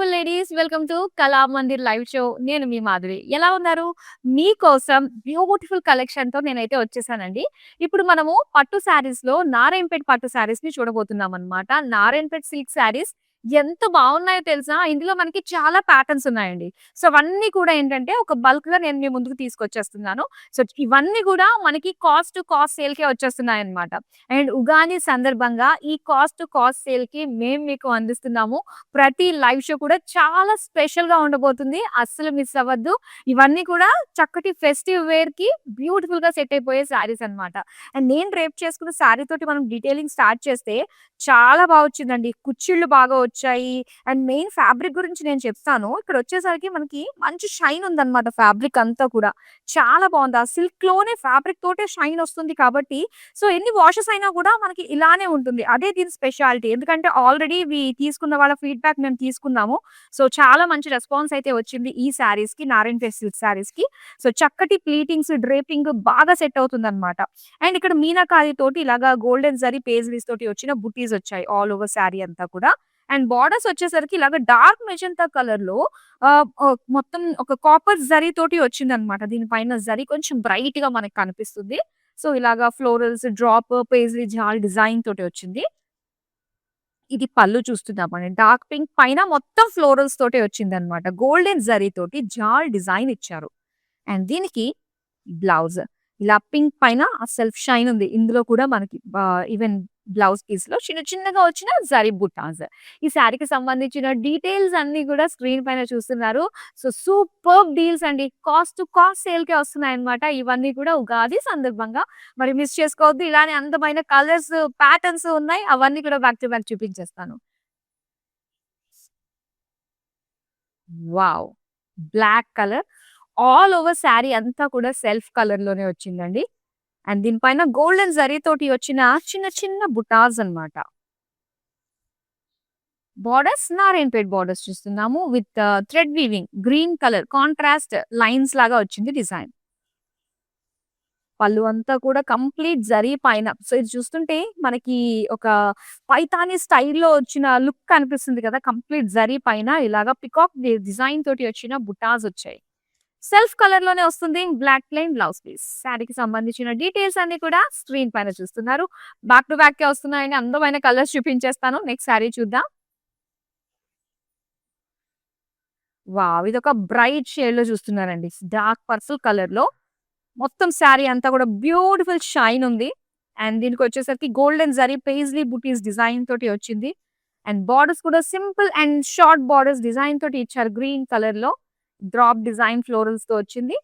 Beautiful ladies welcome to Kalamandir live show. నేను మీ మాధురి. ఎలా ఉన్నారు? మీకోసం బ్యూటిఫుల్ కలెక్షన్‌తో నేనైతే వచ్చేసానండి. ఇప్పుడు మనము పట్టు శారీస్‌లో నారాయణపేట్ పట్టు శారీస్‌ని చూడబోతున్నామన్నమాట. నారాయణపేట్ సిల్క్ శారీస్ ఎంత బావున్నాయో తెలుసా? ఇందులో మనకి చాలా ప్యాటర్న్స్ ఉన్నాయండి. సో, అవన్నీ కూడా ఏంటంటే ఒక బల్క్‌గా నేను మీ ముందుకు తీసుకొచ్చేస్తున్నాను. సో, ఇవన్నీ గూడా మనకి కాస్ట్ సేల్‌కే వచ్చేస్తున్నాయన్నమాట. అండ్ ఉగాది సందర్భంగా ఈ కాస్ట్ సేల్‌కి మేము మీకు అందిస్తున్నాము. ప్రతి లైవ్ షో కూడా చాలా స్పెషల్‌గా ఉండబోతుంది. అస్సలు మిస్ అవ్వద్దు. ఇవన్నీ కూడా చక్కటి ఫెస్టివ్ వేర్‌కి బ్యూటిఫుల్‌గా సెట్ అయిపోయే శారీస్ అన్నమాట. అండ్ నేను డ్రేప్ చేసుకున్న శారీ తోటి మనం డీటెయిలింగ్ స్టార్ట్ చేస్తే చాలా బా వచ్చిందండి. కుచ్చిళ్ళు బాగా వచ్చాయి. అండ్ మెయిన్ ఫ్యాబ్రిక్ గురించి నేను చెప్తాను. ఇక్కడొచ్చేసరికి మనకి మంచి షైన్ ఉందన్నమాట ఫ్యాబ్రిక్ అంతా కూడా. చాలా బావుంది. ఆ సిల్క్‌లోనే ఫ్యాబ్రిక్ తోటే షైన్ వస్తుంది కాబట్టి సో, ఎన్ని వాషెస్ అయినా కూడా మనకి ఇలానే ఉంటుంది. అదే దీని స్పెషాలిటీ. ఎందుకంటే ఆల్రెడీ ఇవి తీసుకున్న వాళ్ళ ఫీడ్‌బ్యాక్ మేము తీసుకున్నాము. సో, చాలా మంచి రెస్పాన్స్ అయితే వచ్చింది ఈ శారీస్‌కి, నారాయణపేట్ సిల్క్ శారీస్‌కి. సో, చక్కటి ప్లీటింగ్స్, డ్రేపింగ్ బాగా సెట్ అవుతుందన్నమాట. అండ్ ఇక్కడ మీనాకారి తోటి ఇలాగా గోల్డెన్ జరీ పేజ్‌లీస్ తోటి వచ్చిన బుటీస్ వచ్చాయి ఆల్ ఓవర్ శారీ అంతా కూడా. అండ్ బోర్డర్స్ వచ్చేసరికి ఇలాగా డార్క్ మెజెంటా కలర్‌లో మొత్తం ఒక కాపర్ జరీ తోటి వచ్చిందన్నమాట. దీని పైన జరీ కొంచెం బ్రైట్‌గా మనకు కనిపిస్తుంది. సో, ఇలాగా ఫ్లోరల్స్, డ్రాప్, పేజ్లీ జాల్ డిజైన్ తోటి వచ్చింది. ఇది పళ్ళు చూస్తున్నామండి. డార్క్ పింక్ పైన మొత్తం ఫ్లోరల్స్ తోటే వచ్చిందన్నమాట. గోల్డెన్ జరీ తోటి జాల్ డిజైన్ ఇచ్చారు. అండ్ దీనికి బ్లౌజ్. ఇలా పింక్ పైన ఆ సెల్ఫ్ షైన్ ఉంది. ఇందులో కూడా మనకి ఈవెన్ బ్లౌజ్ పీస్‌లో చిన్న చిన్నగా వచ్చిన జరీ బుటాస్. ఈ శారీకి సంబంధించిన డీటెయిల్స్ అన్నీ కూడా స్క్రీన్ పైన చూస్తున్నారు. సో, సూపర్బ్ డీల్స్ అండి. కాస్ట్ సేల్‌కే వస్తున్నాయన్నమాట. ఇవన్నీ కూడా ఉగాది సందర్భంగా. మరి మిస్ చేసుకోవద్దు. ఇలానే అందమైన కలర్స్, ప్యాటర్న్స్ ఉన్నాయి. అవన్నీ కూడా బ్యాక్ టు బ్యాక్ చూపించేస్తాను. Wow! Black colour all over sari అంతా కూడా సెల్ఫ్ కలర్‌లోనే వచ్చిందండి. అండ్ దీని పైన గోల్డెన్ జరీతోటి వచ్చిన చిన్న చిన్న బుటాస్ అన్నమాట. బోర్డర్స్ నారాయణపేట్ బోర్డర్స్ చూస్తున్నాము with thread weaving green colour contrast lines లాగా వచ్చింది డిజైన్. పళ్ళు అంతా కూడా కంప్లీట్ జరీ పైన. సో, ఇది చూస్తుంటే మనకి ఒక పైతాని స్టైల్‌లో వచ్చిన లుక్ కనిపిస్తుంది కదా! కంప్లీట్ జరీ పైన ఇలాగా పికాక్ డిజైన్ తోటి వచ్చిన బుటాస్ వచ్చాయి. సెల్ఫ్ కలర్‌లోనే వస్తుంది. Black plain blouse piece. శారీకి సంబంధించిన డీటెయిల్స్ అన్నీ కూడా స్క్రీన్ పైన చూస్తున్నారు. బ్యాక్ టు బ్యాకే వస్తున్నాయండి. అందమైన కలర్స్ చూపించేస్తాను. నెక్స్ట్ శారీ చూద్దాం. వావ్! ఇదొక బ్రైట్ షేడ్‌లో చూస్తున్నారండి. డార్క్ పర్పుల్ కలర్‌లో మొత్తం శారీ అంతా కూడా బ్యూటిఫుల్ షైన్ ఉంది. And దీనికొచ్చేసరికి golden zari పెయిస్లీ buttis design తోటి వచ్చింది. అండ్ బోర్డర్స్ కూడా simple and short borders design తోటి ఇచ్చారు గ్రీన్ కలర్‌లో. డ్రాప్ డిజైన్ ఫ్లోరల్స్‌తో వచ్చింది.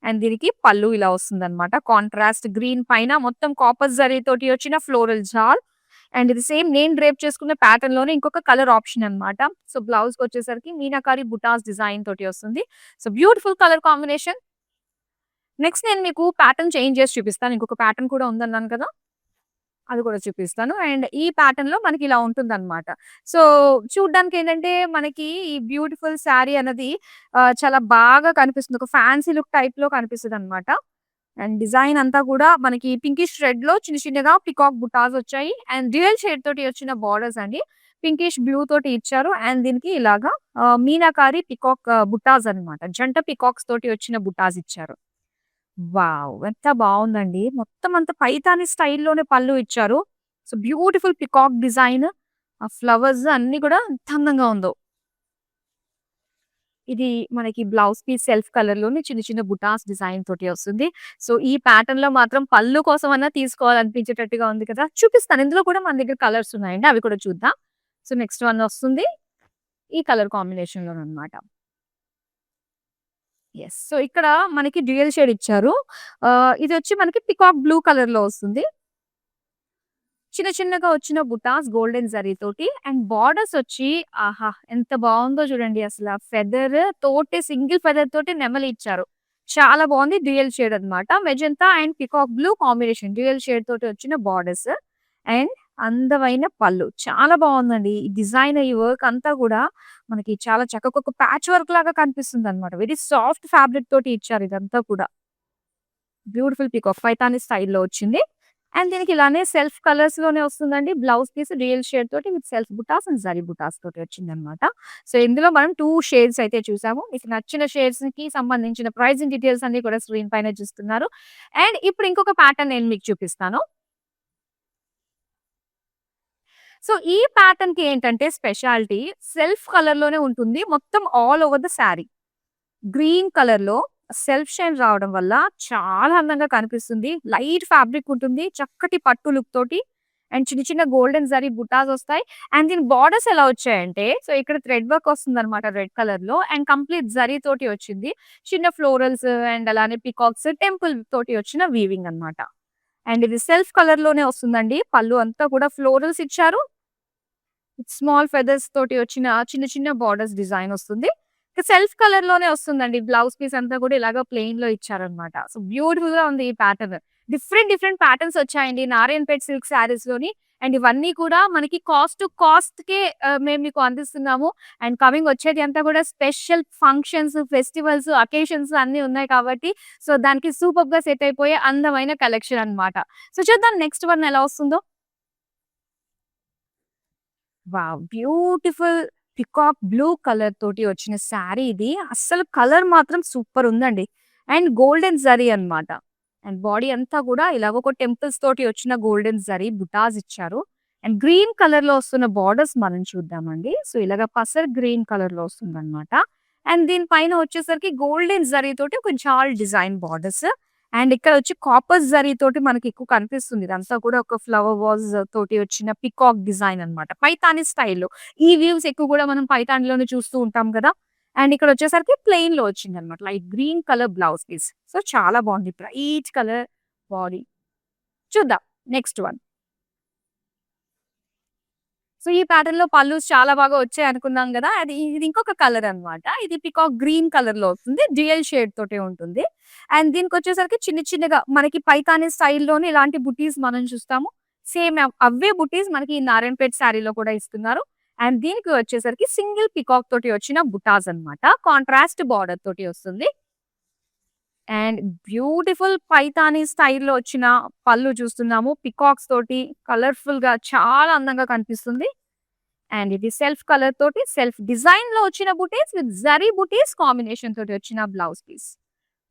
అండ్ దీనికి పళ్ళు ఇలా వస్తుందన్నమాట. కాంట్రాస్ట్ గ్రీన్ పైన మొత్తం కాపర్ జరీ తోటి వచ్చిన ఫ్లోరల్ జాల్. అండ్ ఇది సేమ్ నేను డ్రేప్ చేసుకున్న ప్యాటర్న్ లోనే ఇంకొక కలర్ ఆప్షన్ అన్నమాట. సో, బ్లౌజ్‌కొచ్చేసరికి మీనాకారి బుటాస్ డిజైన్ తోటి వస్తుంది. So, beautiful colour combination. Next నేను మీకు ప్యాటర్న్ చేంజ్ చేసి చూపిస్తాను. ఇంకొక ప్యాటర్న్ కూడా ఉందన్నాను కదా! అది కూడా చూపిస్తాను. అండ్ ఈ ప్యాటర్న్‌లో మనకి ఇలా ఉంటుందన్నమాట. సో, చూడ్డానికేంటంటే మనకి ఈ బ్యూటిఫుల్ శారీ అన్నది చాలా బాగా కనిపిస్తుంది. ఒక ఫ్యాన్సీ లుక్ టైప్‌లో కనిపిస్తదన్నమాట. అండ్ డిజైన్ అంతా కూడా మనకి పింకిష్ రెడ్‌లో చిన్న చిన్నగా పికాక్ బుటాస్ వచ్చాయి. అండ్ డ్యూయల్ షేడ్ తోటి వచ్చిన బోర్డర్స్ అండి. పింకిష్ బ్లూ తోటి ఇచ్చారు. అండ్ దీనికి ఇలాగా మీనాకారి పికాక్ బుటాస్ అన్నమాట. జంట పికాక్స్ తోటి వచ్చిన బుటాస్ ఇచ్చారు. వావ్! ఎంత బావుందండి. మొత్తం అంతా పైతాని స్టైల్‌లోనే పళ్ళు ఇచ్చారు. So, beautiful peacock design. ఆ ఫ్లవర్స్ అన్నీ కూడా ఎంత అందంగా ఉందో. ఇది మనకి బ్లౌజ్ పీస్ సెల్ఫ్ కలర్‌లోనే చిన్న చిన్న బుటాస్ డిజైన్ తోటి వస్తుంది. సో, ఈ ప్యాటర్న్‌లో మాత్రం పళ్ళు కోసమన్నా తీసుకోవాలనిపించేటట్టుగా ఉంది కదా! చూపిస్తాను. ఇందులో కూడా మన దగ్గర కలర్స్ ఉన్నాయండి. అవి కూడా చూద్దాం. సో, నెక్స్ట్ వన్ వస్తుంది. ఈ కలర్ కాంబినేషన్‌లోననమాట. యెస్. సో, ఇక్కడ మనకి డ్యూయల్ షేడ్ ఇచ్చారు. ఇదొచ్చి మనకి పికాక్ బ్లూ కలర్‌లో వస్తుంది. చిన్న చిన్నగా వచ్చిన బుటాస్ గోల్డెన్ జరీతోటి అండ్ బోర్డర్స్ వచ్చి ఆహా! ఎంత బావుందో చూడండి అసల. ఫెదర్ తోటి సింగిల్ ఫెదర్ తోటి నెమలి ఇచ్చారు. చాలా బావుంది. డ్యూయల్ షేడ్ అన్నమాట. Magenta and peacock blue combination. Dual shade తోటి వచ్చిన బోర్డర్స్ అండ్ అందమైన పళ్ళు. చాలా బావుందండి. ఈ డిజైన్ ఈ వర్క్ అంతా కూడా మనకి చాలా చక్కగా ఒక ప్యాచ్ వర్క్ లాగా కనిపిస్తుందన్నమాట. వెరీ సాఫ్ట్ ఫ్యాబ్రిక్ తోటి ఇచ్చారు ఇదంతా కూడా. బ్యూటిఫుల్ పీకాక్ పైతాని స్టైల్‌లో వచ్చింది. అండ్ దీనికి ఇలానే సెల్ఫ్ కలర్స్ లోనే వస్తుందండి. బ్లౌజ్ పీస్ రియల్ షేడ్ తోటి with self butas and zari butas తోటి వచ్చిందనమాట. సో, ఇందులో మనం 2 షేడ్స్ అయితే చూసాము. మీకు నచ్చిన షేడ్స్‌కి సంబంధించిన ప్రైజింగ్ డీటెయిల్స్ అన్నీ కూడా స్క్రీన్ పైన చూస్తున్నారు. అండ్ ఇప్పుడు ఇంకొక ప్యాటర్న్ నేను మీకు చూపిస్తాను. సో, ఈ ప్యాటర్న్‌కి ఏంటంటే స్పెషాలిటీ సెల్ఫ్ కలర్‌లోనే ఉంటుంది. మొత్తం all over the sorry. Green కలర్‌లో సెల్ఫ్ షైన్ రావడం వల్ల చాలా అందంగా కనిపిస్తుంది. లైట్ ఫ్యాబ్రిక్ ఉంటుంది. చక్కటి పట్టు లుక్ తోటి అండ్ చిన్న చిన్న గోల్డెన్ జరీ బుటాస్ వస్తాయి. అండ్ దీని బోర్డర్స్ ఎలా వచ్చాయంటే, సో ఇక్కడ థ్రెడ్ వర్క్ వస్తుందన్నమాట రెడ్ కలర్‌లో అండ్ కంప్లీట్ జరీ తోటి వచ్చింది. చిన్న ఫ్లోరల్స్ అండ్ అలానే పీకాక్స్, టెంపుల్ తోటి వచ్చిన వీవింగ్ అన్నమాట. అండ్ ఇది సెల్ఫ్ కలర్‌లోనే వస్తుందండి. పళ్ళు అంతా కూడా ఫ్లోరల్స్ ఇచ్చారు. స్మాల్ ఫెదర్స్ తోటి వచ్చిన చిన్న చిన్న బోర్డర్స్ డిజైన్ వస్తుంది. ఇక సెల్ఫ్ కలర్ లోనే వస్తుందండి. బ్లౌజ్ పీస్ అంతా కూడా ఇలాగ ప్లెయిన్‌లో ఇచ్చారన్నమాట. సో, బ్యూటిఫుల్‌గా ఉంది ఈ ప్యాటర్న్. డిఫరెంట్ డిఫరెంట్ ప్యాటర్న్స్ వచ్చాయండి నారాయణపేట్ సిల్క్ శారీస్‌లోని. అండ్ ఇవన్నీ కూడా మనకి కాస్ట్ టు కాస్ట్‌కే మేము మీకు అందిస్తున్నాము. అండ్ కమింగ్ వచ్చేది అంతా కూడా స్పెషల్ ఫంక్షన్స్, ఫెస్టివల్స్, అకేషన్స్ అన్నీ ఉన్నాయి కాబట్టి సో, దానికి సూపర్‌గా సెట్ అయిపోయే అందమైన కలెక్షన్ అన్నమాట. సో, చూద్దాం నెక్స్ట్ వన్ ఎలా వస్తుందో. Wow! Beautiful peacock blue colour తోటి వచ్చిన శారీ ఇది. అస్సలు కలర్ మాత్రం సూపర్ ఉందండి. అండ్ గోల్డెన్ జరీ అన్నమాట. అండ్ బాడీ అంతా కూడా ఇలాగ ఒక టెంపుల్స్ తోటి వచ్చిన గోల్డెన్ జరీ బుటాస్ ఇచ్చారు. అండ్ గ్రీన్ కలర్‌లో వస్తున్న బోర్డర్స్ మనం చూద్దామండి. సో, ఇలాగ పసర్ గ్రీన్ కలర్‌లో వస్తుందన్నమాట. అండ్ దీని పైన వచ్చేసరికి గోల్డెన్ జరీ తోటి ఒక జాల్ డిజైన్ బోర్డర్స్. అండ్ ఇక్కడ వచ్చి కాపర్ జరీ తోటి మనకి ఎక్కువ కనిపిస్తుంది. ఇదంతా కూడా ఒక ఫ్లవర్ వాజ్ తోటి వచ్చిన పీకాక్ డిజైన్ అన్నమాట. పైతాని స్టైల్‌లో. ఈ వీవ్స్ ఎక్కువ కూడా మనం పైతానిలోనే చూస్తూ ఉంటాం కదా! అండ్ ఇక్కడ వచ్చేసరికి ప్లెయిన్‌లో వచ్చిందన్నమాట. Light green colour blouse piece. So, చాలా బాగుంది. Bright colour body. చూద్దాం నెక్స్ట్ వన్. సో, ఈ ప్యాటర్న్‌లో పల్లూస్ చాలా బాగా వచ్చాయనుకున్నాం గదా! ఇది ఇంకొక కలర్ అన్నమాట. ఇది పీకాక్ గ్రీన్ కలర్‌లో వస్తుంది. డ్యూయల్ షేడ్ తోటే ఉంటుంది. అండ్ దీనికొచ్చేసరికి చిన్న చిన్నగా మనకి పైతాని స్టైల్‌లోనే ఇలాంటి బుటీస్ మనం చూస్తాము. సేమ్ అవే బుటీస్ మనకి నారాయణపేట్ శారీలో కూడా ఇస్తున్నారు. అండ్ దీనికి వచ్చేసరికి సింగిల్ పీకాక్ తోటి వచ్చిన బుటాస్ అన్నమాట. కాంట్రాస్ట్ బార్డర్ తోటి వస్తుంది. అండ్ బ్యూటిఫుల్ పైతాని స్టైల్‌లో వచ్చిన పళ్ళు చూస్తున్నాము. పీకాక్స్ తోటి కలర్‌ఫుల్‌గా చాలా అందంగా కనిపిస్తుంది. అండ్ ఇది సెల్ఫ్ కలర్ తోటి సెల్ఫ్ డిజైన్‌లో వచ్చిన బుటీస్ విత్ జరీ బుటీస్ కాంబినేషన్ తోటి వచ్చిన బ్లౌజ్ పీస్.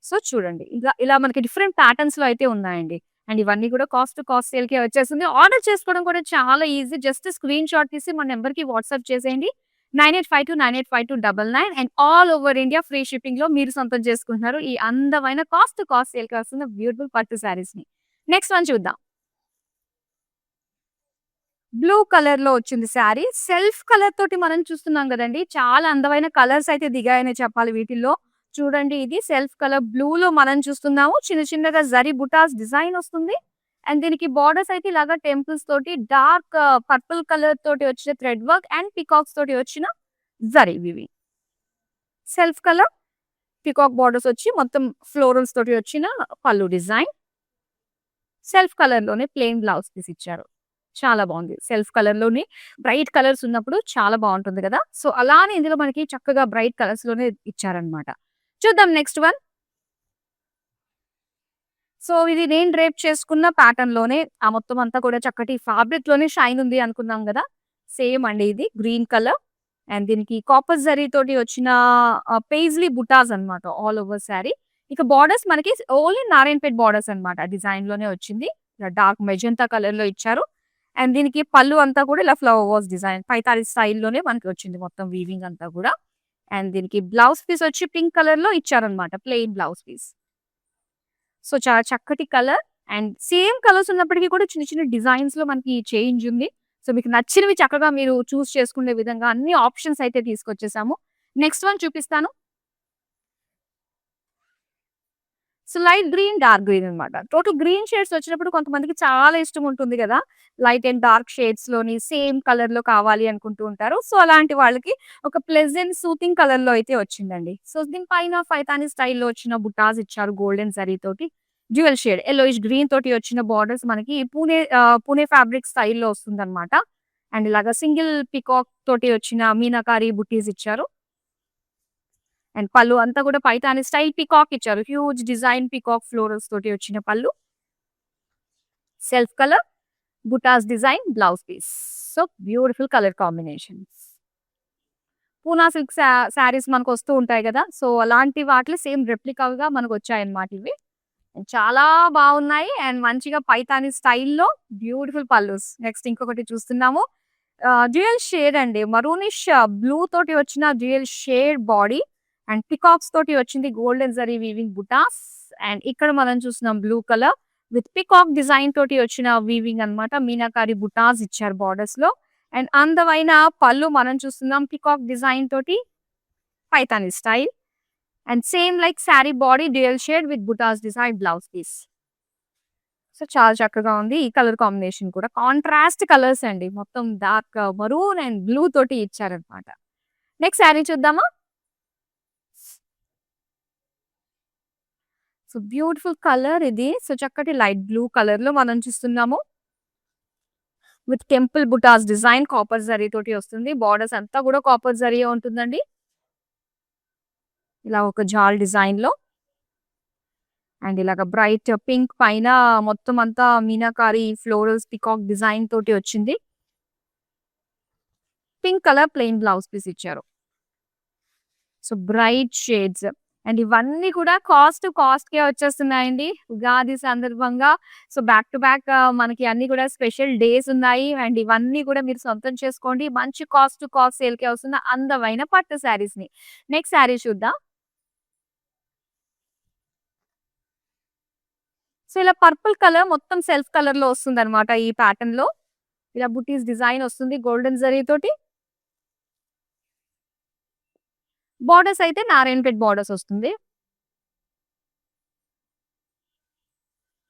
సో, చూడండి. ఇలా ఇలా మనకి డిఫరెంట్ ప్యాటర్న్స్‌లో అయితే ఉన్నాయండి. అండ్ ఇవన్నీ కూడా కాస్ట్ టు కాస్ట్ సేల్‌కే వచ్చేస్తుంది. ఆర్డర్ చేసుకోవడం కూడా చాలా ఈజీ. జస్ట్ స్క్రీన్ షాట్ తీసి మన నంబర్‌కి వాట్సాప్ చేసేయండి. 9852985299 and all over India free షిప్పింగ్‌లో మీరు సొంతం చేసుకుంటున్నారు. ఈ అందమైన కాస్ట్ టు కాస్ట్ సేల్‌కి వస్తున్న బ్యూటిఫుల్ పట్టు శారీస్‌ని. నెక్స్ట్ వన్ చూద్దాం. బ్లూ కలర్‌లో వచ్చింది శారీ. సెల్ఫ్ కలర్ తోటి మనం చూస్తున్నాం గదండీ! చాలా అందమైన కలర్స్ అయితే దిగాయనే చెప్పాలి వీటిల్లో. చూడండి ఇది సెల్ఫ్ కలర్ బ్లూలో మనం చూస్తున్నాము. చిన్న చిన్నగా జరీ బుటాస్ డిజైన్ వస్తుంది. అండ్ దీనికి బోర్డర్స్ అయితే ఇలాగా టెంపుల్స్ తోటి డార్క్ పర్పుల్ కలర్ తోటి వచ్చిన థ్రెడ్ వర్క్ అండ్ పీకాక్స్ తోటి వచ్చిన జరీ వివి. సెల్ఫ్ కలర్ పీకాక్ బోర్డర్స్ వచ్చి మొత్తం ఫ్లోరల్స్ తోటి వచ్చిన పల్లు డిజైన్. సెల్ఫ్ కలర్‌లోనే ప్లెయిన్ బ్లౌజ్ పీస్ ఇచ్చారు. చాలా బావుంది. సెల్ఫ్ కలర్‌లోని బ్రైట్ కలర్స్ ఉన్నప్పుడు చాలా బావుంటుంది గదా! సో, అలానే ఇందులో మనకి చక్కగా బ్రైట్ కలర్స్‌లోనే ఇచ్చారన్నమాట. చూద్దాం నెక్స్ట్ వన్. సో, ఇది నేను డ్రేప్ చేసుకున్న ప్యాటర్న్‌లోనే మొత్తం అంతా కూడా చక్కటి ఫ్యాబ్రిక్‌లోనే షైన్ ఉంది అనుకున్నాం గదా! సేమ్ అండి ఇది గ్రీన్ కలర్. అండ్ దీనికి కాపర్ జరీ తోటి వచ్చిన పెయిజ్లీ బుటాస్ అన్నమాట ఆల్ ఓవర్ సారీ. ఇక బోర్డర్స్ మనకి ఓన్లీ నారాయణపేట్ బోర్డర్స్ అన్నమాట. డిజైన్‌లోనే వచ్చింది. డార్క్ మెజెంటా కలర్‌లో ఇచ్చారు. అండ్ దీనికి పళ్ళు అంతా కూడా ఇలా ఫ్లవర్ వాస్ డిజైన్ పైతాని స్టైల్‌లోనే మనకి వచ్చింది మొత్తం వీవింగ్ అంతా కూడా. అండ్ దీనికి బ్లౌజ్ పీస్ వచ్చి పింక్ కలర్‌లో ఇచ్చారన్నమాట. Plain blouse piece. సో, చాలా చక్కటి కలర్ అండ్ సేమ్ కలర్స్ ఉన్నప్పటికీ కూడా చిన్న చిన్న డిజైన్స్‌లో మనకి చేంజ్ ఉంది. సో, మీకు నచ్చినవి చక్కగా మీరు చూజ్ చేసుకునే విధంగా అన్ని ఆప్షన్స్ అయితే తీసుకొచ్చేసాము. నెక్స్ట్ వన్ చూపిస్తాను. So, light green, dark green అన్నమాట. టోటల్ గ్రీన్ షేడ్స్ వచ్చినప్పుడు కొంతమందికి చాలా ఇష్టం ఉంటుంది గదా! లైట్ అండ్ డార్క్ షేడ్స్‌లోని సేమ్ కలర్‌లో కావాలి అనుకుంటూ ఉంటారు. సో, అలాంటి వాళ్ళకి ఒక ప్లెజెంట్ సూతింగ్ కలర్‌లో అయితే వచ్చిందండి. సో, దీని పైన పైతాని స్టైల్‌లో వచ్చిన బుటాస్ ఇచ్చారు గోల్డెన్ జరీ తోటి. డ్యూయల్ షేడ్ యెల్లోయిష్ గ్రీన్ తోటి వచ్చిన బోర్డర్స్ మనకి పూణే ఫ్యాబ్రిక్ స్టైల్‌లో వస్తుందన్నమాట. అండ్ ఇలాగా సింగిల్ పీకాక్ తోటి వచ్చిన మీనాకారి బుటీస్ ఇచ్చారు. అండ్ పళ్ళు అంతా కూడా పైతాని స్టైల్ పీకాక్ ఇచ్చారు. హ్యూజ్ డిజైన్ పీకాక్ ఫ్లోరల్స్ తోటి వచ్చిన pallu. Self colour, butas design, blouse piece. So beautiful colour combinations. Poona silk saris మనకొస్తూ ఉంటాయి గదా! సో అలాంటి వాటిలో సేమ్ రెప్లికాగా మనకొచ్చాయన్నమాట ఇవి. చాలా బావున్నాయి. అండ్ మంచిగా పైతాని స్టైల్‌లో బ్యూటిఫుల్ పల్లూస్. నెక్స్ట్ ఇంకొకటి చూస్తున్నాము. డ్యూయల్ షేడ్ అండి. మరూనిష్ బ్లూ తోటి వచ్చిన dual shade body and peacocks తోటి వచ్చింది golden zari weaving butas. And ఇక్కడ మనం చూస్తున్నాం blue colour with peacock design తోటి వచ్చిన వీవింగ్ అన్నమాట. మీనాకారి బుటాస్ ఇచ్చారు బోర్డర్స్‌లో. అండ్ అందమైన పళ్ళు మనం చూస్తున్నాం పికాక్ డిజైన్ తోటి Paithani style. And same like sari body dual shade with butas design blouse piece. So చాలా చక్కగా ఉంది. ఈ కలర్ కాంబినేషన్ కూడా కాంట్రాస్ట్ కలర్స్ అండి. మొత్తం డార్క్ మరూన్ అండ్ బ్లూ తోటి ఇచ్చారనమాట. నెక్స్ట్ శారీ చూద్దామా? సో బ్యూటిఫుల్ కలర్ ఇది. సో చక్కటి లైట్ బ్లూ కలర్ లో మనం చూస్తున్నాము. With temple butas design copper zari తోటి వస్తుంది. బార్డర్స్ అంతా కూడా కాపర్ జరీయే ఉంటుందండి. ఇలా ఒక జాల్ డిజైన్ లో అండ్ ఇలాగ బ్రైట్ పింక్ పైన మొత్తం అంతా మీనాకారి ఫ్లోరల్స్ పికాక్ డిజైన్ తోటి వచ్చింది. Pink colour plain blouse piece ఇచ్చారు. సో బ్రైట్ షేడ్స్ అండ్ ఇవన్నీ కూడా కాస్ట్ కే వచ్చేస్తున్నాయండి ఉగాది సందర్భంగా. సో బ్యాక్ టు బ్యాక్ మనకి అన్ని కూడా స్పెషల్ డేస్ ఉన్నాయి. అండ్ ఇవన్నీ కూడా మీరు సొంతం చేసుకోండి. మంచి కాస్ట్ సేల్ కే వస్తున్న అందమైన పట్టు శారీస్ ని. నెక్స్ట్ శారీ చూద్దాం. సో ఇలా పర్పుల్ కలర్ మొత్తం సెల్ఫ్ కలర్ లో వస్తుంది అనమాట. ఈ ప్యాటర్న్ లో ఇలా బుటీస్ డిజైన్ వస్తుంది గోల్డెన్ జరీ తోటి. బార్డర్స్ అయితే నారాయణపేట్ బార్డర్స్ వస్తుంది.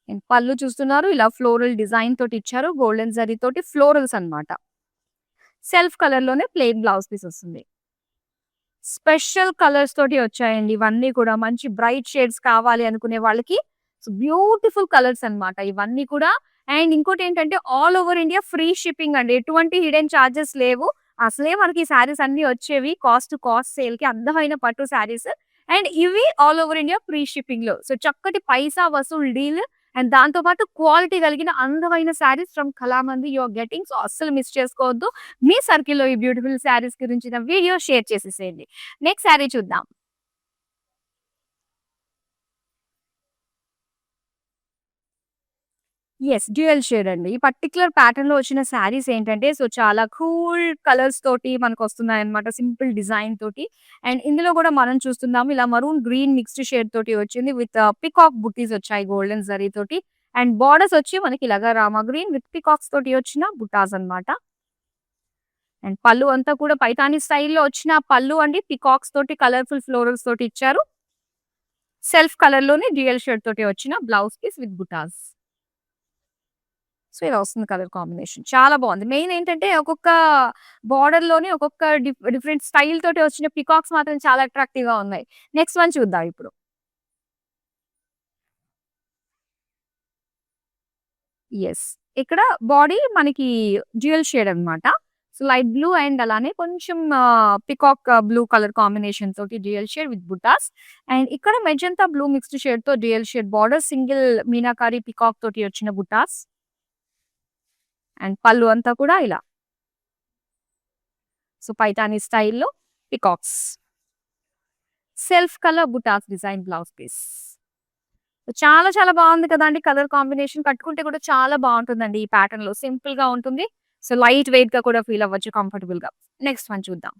అండ్ పళ్ళు చూస్తున్నారు ఇలా ఫ్లోరల్ డిజైన్ తోటి ఇచ్చారు. గోల్డెన్ జరీ తోటి ఫ్లోరల్స్ అన్నమాట. సెల్ఫ్ కలర్ లోనే ప్లెయిన్ బ్లౌజ్ పీస్ వస్తుంది. స్పెషల్ కలర్స్ తోటి వచ్చాయండి ఇవన్నీ కూడా. మంచి బ్రైట్ షేడ్స్ కావాలి అనుకునే వాళ్ళకి బ్యూటిఫుల్ కలర్స్ అన్నమాట ఇవన్నీ కూడా. అండ్ ఇంకోటి ఏంటంటే all over India free shipping అండి. ఎటువంటి హిడెన్ చార్జెస్ లేవు. అసలే మనకి సారీస్ అన్ని వచ్చేవి కాస్ట్ సేల్ కి అందమైన పట్టు సారీస్. అండ్ ఇవి all over India free shipping లో. సో చక్కటి పైసా వసూల్ డీల్. అండ్ దాంతో పాటు క్వాలిటీ కలిగిన అందమైన saris from Kalamandir you are getting. So అస్సలు మిస్ చేసుకోవద్దు. మీ సర్కిల్‌లో ఈ బ్యూటిఫుల్ శారీస్ గురించిన వీడియో షేర్ చేసేసేయండి. నెక్స్ట్ శారీ చూద్దాం. యెస్. డ్యూయల్ షేడ్ అండి. ఈ పర్టిక్యులర్ ప్యాటర్న్‌లో వచ్చిన శారీస్ ఏంటంటే సో చాలా కూల్ కలర్స్ తోటి మనకొస్తున్నాయన్నమాట. సింపుల్ డిజైన్ తోటి. అండ్ ఇందులో కూడా మనం చూస్తున్నాము ఇలా మరూన్ గ్రీన్ మిక్స్డ్ షేడ్ తోటి వచ్చింది. విత్ పీకాక్ బుట్టీస్ వచ్చాయి గోల్డెన్ జరీ తోటి. అండ్ బోర్డర్స్ వచ్చి మనకి ఇలాగా రామా గ్రీన్ విత్ పీకాక్స్ తోటి వచ్చిన బుట్టాస్ అన్నమాట. అండ్ పళ్ళు అంతా కూడా పైతాని స్టైల్‌లో వచ్చిన పళ్ళు అండి. పీకాక్స్ తోటి కలర్‌ఫుల్ ఫ్లోరల్స్ తోటి ఇచ్చారు. సెల్ఫ్ కలర్ లోనే డ్యూయల్ షేడ్ తోటి వచ్చిన blouse piece with butas. So ఇలా వస్తుంది కలర్ కాంబినేషన్. చాలా బావుంది. మెయిన్ ఏంటంటే ఒక్కొక్క బోర్డర్‌లోనే ఒక్కొక్క డిఫరెంట్ స్టైల్ తోటి వచ్చిన పీకాక్స్ మాత్రం చాలా అట్రాక్టివ్‌గా ఉన్నాయి. నెక్స్ట్ వన్ చూద్దాం ఇప్పుడు. యెస్. ఇక్కడ బాడీ మనకి డ్యూయల్ షేడ్ అన్నమాట. సో లైట్ బ్లూ అండ్ అలానే కొంచెం పీకాక్ బ్లూ కలర్ కాంబినేషన్ తోటి dual shade with butas. And ఇక్కడ మెజంతా బ్లూ మిక్స్డ్ షేడ్‌తో dual shade border single meenakari peacock తోటి వచ్చిన బుటాస్. అండ్ పళ్ళు అంతా కూడా ఇలా. సో పైతాని స్టైల్‌లో peacocks. Self colour butas design blouse piece. చాలా చాలా బావుంది కదండీ! కలర్ కాంబినేషన్ కట్టుకుంటే కూడా చాలా బావుంటుందండి ఈ ప్యాటర్న్‌లో. సింపుల్‌గా ఉంటుంది. సో లైట్ వెయిట్‌గా కూడా ఫీల్ అవ్వచ్చు కంఫర్టబుల్‌గా. నెక్స్ట్ వన్ చూద్దాం.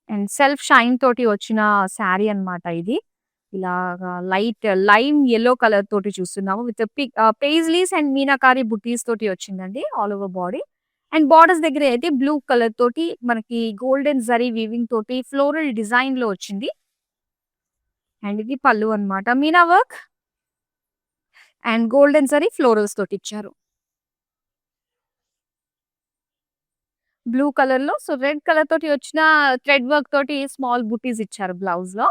అండ్ సెల్ఫ్ షైన్ తోటి వచ్చిన శారీ అన్నమాట ఇది. ఇలాగా లైట్ లైమ్ యెల్లో కలర్ తోటి చూస్తున్నాము. విత్ పెయిజ్లీస్ అండ్ మీనాకారి బుట్టీస్ తోటి వచ్చిందండి all over body. And borders దగ్గర అయితే బ్లూ కలర్ తోటి మనకి గోల్డెన్ జరీ వీవింగ్ తోటి ఫ్లోరల్ డిజైన్‌లో వచ్చింది. అండ్ ఇది పళ్ళు అన్నమాట. Meena work and golden zari florals తోటి ఇచ్చారు. బ్లూ కలర్‌లో సో రెడ్ కలర్ తోటి వచ్చిన థ్రెడ్ వర్క్ తోటి స్మాల్ బుట్టీస్ ఇచ్చారు బ్లౌజ్‌లో.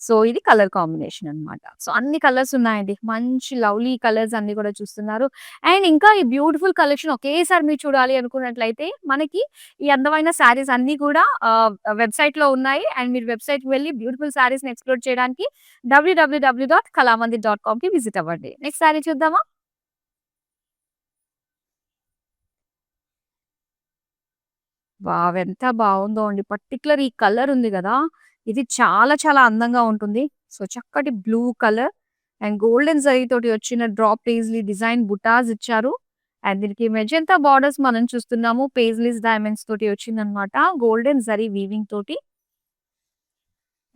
సో, ఇది కలర్ కాంబినేషన్ అన్నమాట. సో, అన్ని కలర్స్ ఉన్నాయండి. మంచి లవ్లీ కలర్స్ అన్నీ కూడా చూస్తున్నారు. అండ్ ఇంకా ఈ బ్యూటిఫుల్ కలెక్షన్ ఒకేసారి మీరు చూడాలి అనుకున్నట్లయితే మనకి ఈ అందమైన శారీస్ అన్నీ కూడా వెబ్‌సైట్‌లో ఉన్నాయి. అండ్ మీరు వెబ్‌సైట్‌కి వెళ్లి బ్యూటిఫుల్ శారీస్‌ని ఎక్స్‌ప్లోర్ చేయడానికి www.kalamandir.comకి విజిట్ అవ్వండి. నెక్స్ట్ శారీ చూద్దామా? వావ్! ఎంత బావుందో అండి. పర్టిక్యులర్ ఈ కలర్ ఉంది గదా! ఇది చాలా చాలా అందంగా ఉంటుంది. సో, చక్కటి బ్లూ కలర్ అండ్ గోల్డెన్ జరీతోటి వచ్చిన డ్రాప్ పేజ్‌లీ డిజైన్ బుటాస్ ఇచ్చారు. అండ్ దీనికి మెజెంటా బోర్డర్స్ మనం చూస్తున్నాము. పేజ్‌లీస్ డైమండ్స్ తోటి వచ్చిందనమాట. గోల్డెన్ జరీ వీవింగ్ తోటి.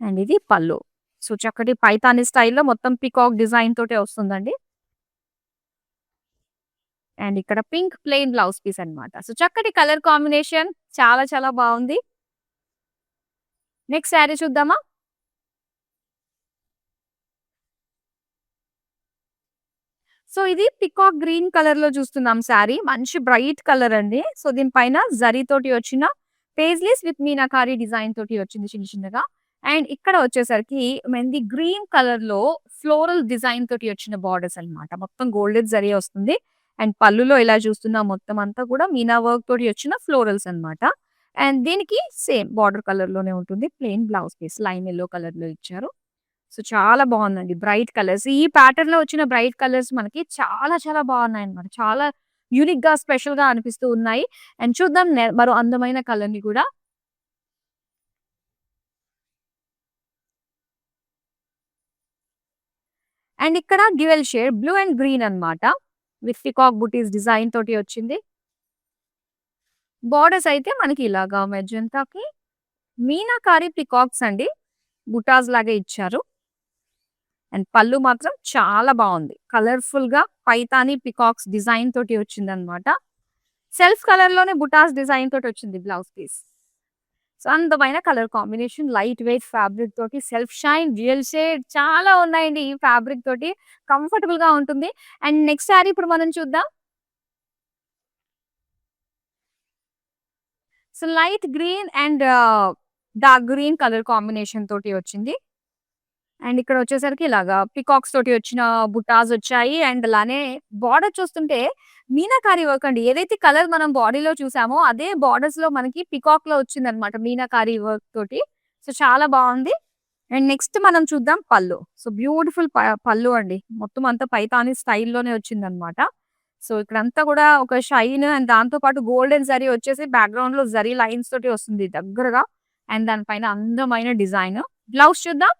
అండ్ ఇది పల్లు. సో, చక్కటి పైతాని స్టైల్‌లో మొత్తం పీకాక్ డిజైన్ తోటే వస్తుందండి. అండ్ ఇక్కడ పింక్ ప్లెయిన్ బ్లౌజ్ పీస్ అన్నమాట. సో, చక్కటి కలర్ కాంబినేషన్ చాలా చాలా బావుంది. నెక్స్ట్ శారీ చూద్దామా? సో, ఇది పికాక్ గ్రీన్ కలర్‌లో చూస్తున్నాం శారీ. మంచి బ్రైట్ కలర్ అండి. సో, దీని పైన జరీతోటి వచ్చిన పేజ్‌లీస్ విత్ మీనాకారి డిజైన్ తోటి వచ్చింది చిన్న చిన్నగా. అండ్ ఇక్కడ వచ్చేసరికి మెహందీ గ్రీన్ కలర్‌లో ఫ్లోరల్ డిజైన్ తోటి వచ్చిన బోర్డర్స్ అన్నమాట. మొత్తం గోల్డెన్ జరీ వస్తుంది. అండ్ పళ్ళులో ఇలా చూస్తున్నాం మొత్తం అంతా కూడా మీనా వర్క్ తోటి వచ్చిన ఫ్లోరల్స్ అన్నమాట. అండ్ దీనికి సేమ్ బోర్డర్ కలర్‌లోనే ఉంటుంది. Plain blouse piece lime yellow కలర్‌లో ఇచ్చారు. సో, చాలా బావుందండి. Bright colours. ఈ ప్యాటర్న్‌లో వచ్చిన బ్రైట్ కలర్స్ మనకి చాలా చాలా బావున్నాయన్నమాట. చాలా యూనిక్‌గా, స్పెషల్‌గా అనిపిస్తూ ఉన్నాయి. అండ్ చూద్దాం మరో అందమైన కలర్‌ని కూడా. అండ్ ఇక్కడ dual shade blue and green అన్నమాట. విత్ పీకాక్ బుటీస్ డిజైన్ తోటి వచ్చింది. బోర్డర్స్ అయితే మనకి ఇలాగా మెజెంటాకి మీనాకారి పీకాక్స్ అండి. బుటాస్ లాగా ఇచ్చారు. అండ్ పళ్ళు మాత్రం చాలా బావుంది. కలర్‌ఫుల్‌గా పైతాని పీకాక్స్ డిజైన్ తోటి వచ్చిందన్నమాట. సెల్ఫ్ కలర్‌లోనే బుటాస్ డిజైన్ తోటొచ్చింది బ్లౌజ్ పీస్. సో, అందమైన colour combination light weight fabric తోటి సెల్ఫ్ షైన్, డ్యూయల్ షేడ్ చాలా ఉన్నాయండి ఈ ఫ్యాబ్రిక్ తోటి. కంఫర్టబుల్‌గా ఉంటుంది. అండ్ నెక్స్ట్ సారీ ఇప్పుడు మనం చూద్దాం. So, light green and dark green colour combination తోటి వచ్చింది. అండ్ ఇక్కడొచ్చేసరికి ఇలాగా పీకాక్స్ తోటి వచ్చిన బుటాస్ వచ్చాయి. అండ్ అలానే బోర్డర్ చూస్తుంటే మీనాకారి వర్క్ అండి. ఏదైతే కలర్ మనం బాడీలో చూసామో అదే బోర్డర్స్‌లో మనకి పీకాక్‌లో వచ్చిందనమాట మీనాకారి వర్క్ తోటి. సో, చాలా బావుంది. అండ్ నెక్స్ట్ మనం చూద్దాం పళ్ళు. సో, బ్యూటిఫుల్ పళ్ళు అండి. మొత్తం అంతా పైతాని స్టైల్‌లోనే వచ్చిందనమాట. సో, ఇక్కడంతా కూడా ఒక షైన్ అండ్ దాంతో పాటు గోల్డెన్ జరీ వచ్చేసి బ్యాక్‌గ్రౌండ్‌లో జరీ లైన్స్ తోటి వస్తుంది దగ్గరగా. అండ్ దాని పైన అందమైన డిజైన్. బ్లౌజ్ చూద్దాం.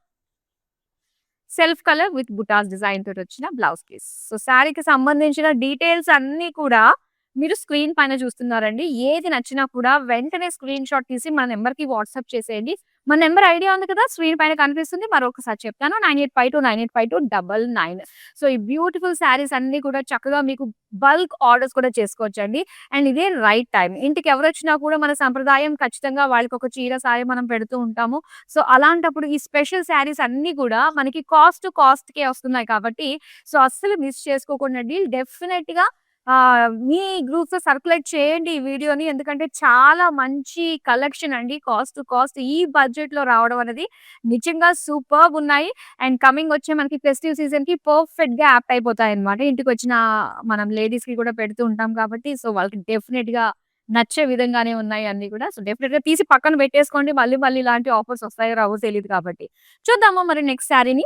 Self colour with butas design తోటొచ్చిన బ్లౌజ్ పీస్. సో, శారీకి సంబంధించిన డీటెయిల్స్ అన్నీ కూడా మీరు స్క్రీన్ పైన చూస్తున్నారండి. ఏది నచ్చినా కూడా వెంటనే స్క్రీన్‌షాట్ తీసి మన నంబర్‌కి వాట్సాప్ చేసేయండి. మన నంబర్ ఐడియా ఉంది కదా! స్క్రీన్ పైన కనిపిస్తుంది. మరొకసారి చెప్తాను 9852985299. సో, ఈ బ్యూటిఫుల్ శారీస్ అన్నీ కూడా చక్కగా మీకు బల్క్ ఆర్డర్స్ కూడా చేసుకోవచ్చండి. అండ్ ఇదే రైట్ టైమ్. ఇంటికి ఎవరొచ్చినా కూడా మన సంప్రదాయం ఖచ్చితంగా వాళ్ళకొక చీర, సారీ మనం పెడుతూ ఉంటాము. సో, అలాంటప్పుడు ఈ స్పెషల్ శారీస్ అన్నీ కూడా మనకి కాస్ట్‌కే వస్తున్నాయి కాబట్టి, సో, అస్సలు మిస్ చేసుకోకండి. డెఫినెట్‌గా మీ గ్రూప్స్‌లో సర్క్యులేట్ చేయండి ఈ వీడియోని. ఎందుకంటే చాలా మంచి కలెక్షన్ అండి. ఈ బడ్జెట్‌లో రావడం అనేది నిజంగా సూపర్బ్ ఉన్నాయి. అండ్ కమింగ్ వచ్చే మనకి ఫెస్టివ్ సీజన్‌కి పర్ఫెక్ట్‌గా యాప్ట్ అయిపోతాయన్నమాట. ఇంటికొచ్చిన మనం లేడీస్‌కి కూడా పెడుతూ ఉంటాం కాబట్టి, సో, వాళ్ళకి డెఫినెట్‌గా నచ్చే విధంగానే ఉన్నాయి అన్నీ కూడా. సో, డెఫినెట్‌గా తీసి పక్కన పెట్టేసుకోండి. మళ్ళీ మళ్ళీ ఇలాంటి ఆఫర్స్ వస్తాయో రావో తెలీదు కాబట్టి. చూద్దామా మరి నెక్స్ట్ శారీని.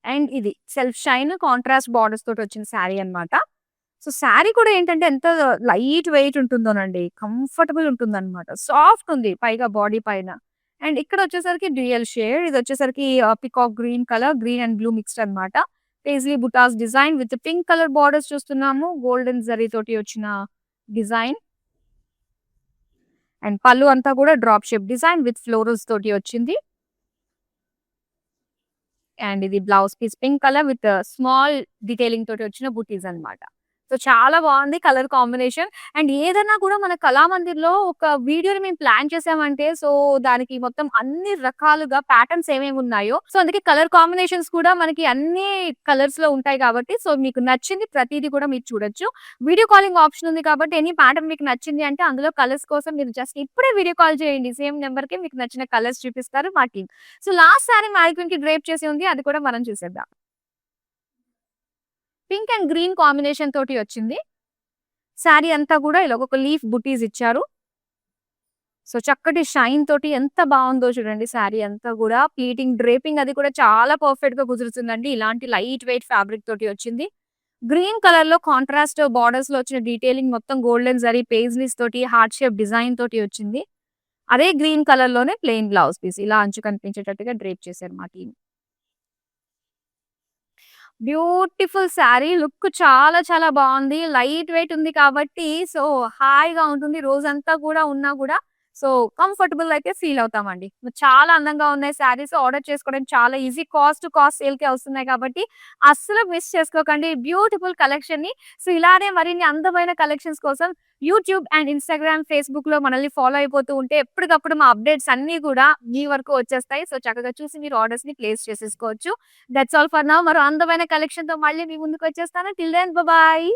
అండ్ ఇది సెల్ఫ్ షైన్ కాంట్రాస్ట్ బోర్డర్స్ తోటొచ్చిన శారీ అన్నమాట. సో, శారీ కూడా ఏంటంటే ఎంత లైట్ వెయిట్ ఉంటుందోనండి. కంఫర్టబుల్ ఉంటుందన్నమాట. సాఫ్ట్ ఉంది పైగా బాడీ పైన. అండ్ ఇక్కడొచ్చేసరికి డ్యూయల్ షేడ్ ఇదొచ్చేసరికి peacock green colour, green and blue mixed అన్నమాట. Paisley butas design with pink colour borders చూస్తున్నాము. గోల్డెన్ జరీ తోటి వచ్చిన డిజైన్. అండ్ పళ్ళు అంతా కూడా drop shape design with florals తోటి వచ్చింది. అండ్ ఇది blouse piece pink colour with small detailing తోటి వచ్చిన బుటీస్ అన్నమాట. సో, సో, చాలా బావుంది కలర్ కాంబినేషన్. అండ్ ఏదన్నా కూడా మన కళామందిర్‌లో ఒక వీడియోని మేము ప్లాన్ చేసామంటే, సో, దానికి మొత్తం అన్ని రకాలుగా ప్యాటర్న్స్ ఏమేమున్నాయో, సో, అందుకే కలర్ కాంబినేషన్స్ కూడా మనకి అన్ని కలర్స్‌లో ఉంటాయి కాబట్టి, సో, మీకు నచ్చింది ప్రతీది కూడా మీరు చూడొచ్చు. వీడియో కాలింగ్ ఆప్షన్ ఉంది కాబట్టి ఎనీ ప్యాటర్న్ మీకు నచ్చింది అంటే అందులో కలర్స్ కోసం మీరు జస్ట్ ఇప్పుడే వీడియో కాల్ చేయండి. సేమ్ నంబర్‌కి మీకు నచ్చిన కలర్స్ చూపిస్తారు మా టీమ్. సో, లాస్ట్ సారీ మ్యానిక్విన్‌కి డ్రేప్ చేసి ఉంది. అది కూడా మనం చూసేద్దాం. పింక్ అండ్ గ్రీన్ కాంబినేషన్ తోటి వచ్చింది. సారీ అంతా కూడా ఇలా ఒక లీఫ్ బుటీస్ ఇచ్చారు. సో, చక్కటి షైన్ తోటి ఎంత బావుందో చూడండి సారీ అంతా గూడా. ప్లీటింగ్, డ్రేపింగ్ అది కూడా చాలా పర్ఫెక్ట్‌గా కుదురుతుందండి. ఇలాంటి లైట్ వెయిట్ ఫ్యాబ్రిక్ తోటి వచ్చింది. గ్రీన్ కలర్‌లో కాంట్రాస్ట్ బోర్డర్స్‌లో వచ్చిన డీటెయిలింగ్ మొత్తం గోల్డెన్ జరీ పేజ్‌లీస్ తోటి హార్ట్ షేప్ డిజైన్ తోటి వచ్చింది. అదే గ్రీన్ కలర్‌లోనే ప్లెయిన్ బ్లౌజ్ పీస్. ఇలా అంచు కనిపించేటట్టుగా డ్రేప్ చేశారు మా టీమ్. బ్యూటిఫుల్ శారీ. లుక్ చాలా చాలా బావుంది. లైట్ వెయిట్ ఉంది కాబట్టి సో, హాయిగా ఉంటుంది. రోజంతా కూడా ఉన్నా గూడా సో, కంఫర్టబుల్ అయితే ఫీల్ అవుతామండి. చాలా అందంగా ఉన్నాయి శారీస్. ఆర్డర్ చేసుకోవడం చాలా ఈజీ. కాస్ట్ టు కాస్ట్ సేల్‌కే వస్తున్నాయి కాబట్టి అస్సలు మిస్ చేసుకోకండి. బ్యూటిఫుల్ కలెక్షన్‌ని. సో, ఇలానే మరిన్ని అందమైన కలెక్షన్స్ కోసం యూట్యూబ్ అండ్ ఇన్‌స్టాగ్రామ్, ఫేస్‌బుక్‌లో మనల్ని ఫాలో అయిపోతూ ఉంటే ఎప్పటికప్పుడు మా అప్డేట్స్ అన్నీ కూడా మీ వరకు వచ్చేస్తాయి. సో, చక్కగా చూసి మీరు ఆర్డర్స్‌ని ప్లేస్ చేసేసుకోవచ్చు. That's all for now. మరో అందమైన కలెక్షన్‌తో మళ్ళీ మీ ముందుకొచ్చేస్తాను. Till then bye.